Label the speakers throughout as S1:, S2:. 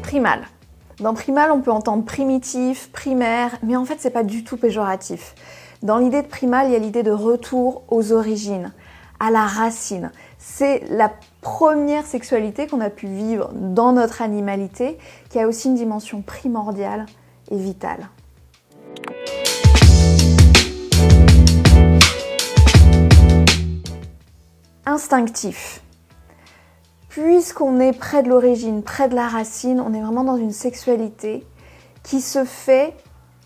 S1: Primal. Dans primal, on peut entendre primitif, primaire, mais en fait, c'est pas du tout péjoratif. Dans l'idée de primal, il y a l'idée de retour aux origines, à la racine. C'est la première sexualité qu'on a pu vivre dans notre animalité, qui a aussi une dimension primordiale et vitale. Instinctif. Puisqu'on est près de l'origine, près de la racine, on est vraiment dans une sexualité qui se fait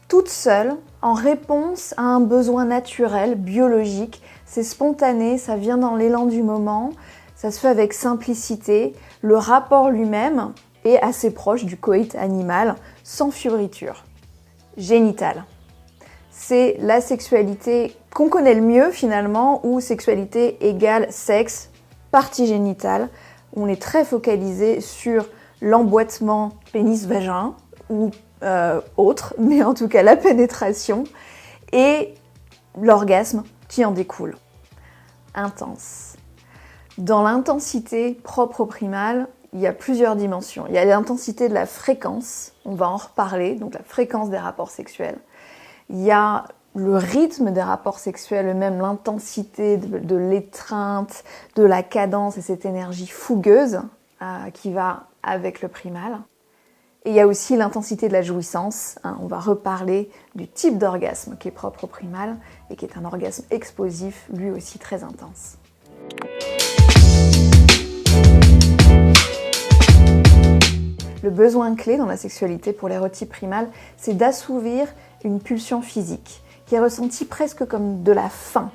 S1: toute seule en réponse à un besoin naturel, biologique. C'est spontané, ça vient dans l'élan du moment, ça se fait avec simplicité. Le rapport lui-même est assez proche du coït animal, sans fioriture. Génitale. C'est la sexualité qu'on connaît le mieux finalement, où sexualité égale sexe, partie génitale. On est très focalisé sur l'emboîtement pénis-vagin ou autre, mais en tout cas la pénétration et l'orgasme qui en découle. Intense. Dans l'intensité propre au primal, il y a plusieurs dimensions. Il y a l'intensité de la fréquence, on va en reparler, donc la fréquence des rapports sexuels. Il y a le rythme des rapports sexuels, même l'intensité de l'étreinte, de la cadence et cette énergie fougueuse qui va avec le primal. Et il y a aussi l'intensité de la jouissance. On va reparler du type d'orgasme qui est propre au primal et qui est un orgasme explosif, lui aussi très intense. Le besoin clé dans la sexualité pour l'érotype primal, c'est d'assouvir une pulsion physique qui est ressentie presque comme de la faim.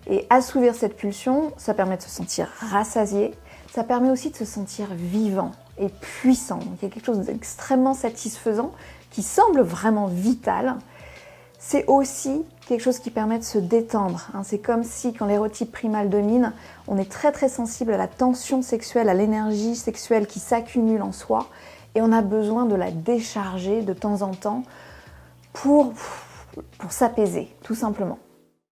S1: Et assouvir cette pulsion, ça permet de se sentir rassasié, ça permet aussi de se sentir vivant et puissant. Donc, il y a quelque chose d'extrêmement satisfaisant qui semble vraiment vital. C'est aussi quelque chose qui permet de se détendre. C'est comme si, quand l'érotype primal domine, on est très très sensible à la tension sexuelle, à l'énergie sexuelle qui s'accumule en soi, et on a besoin de la décharger de temps en temps pour s'apaiser, tout simplement.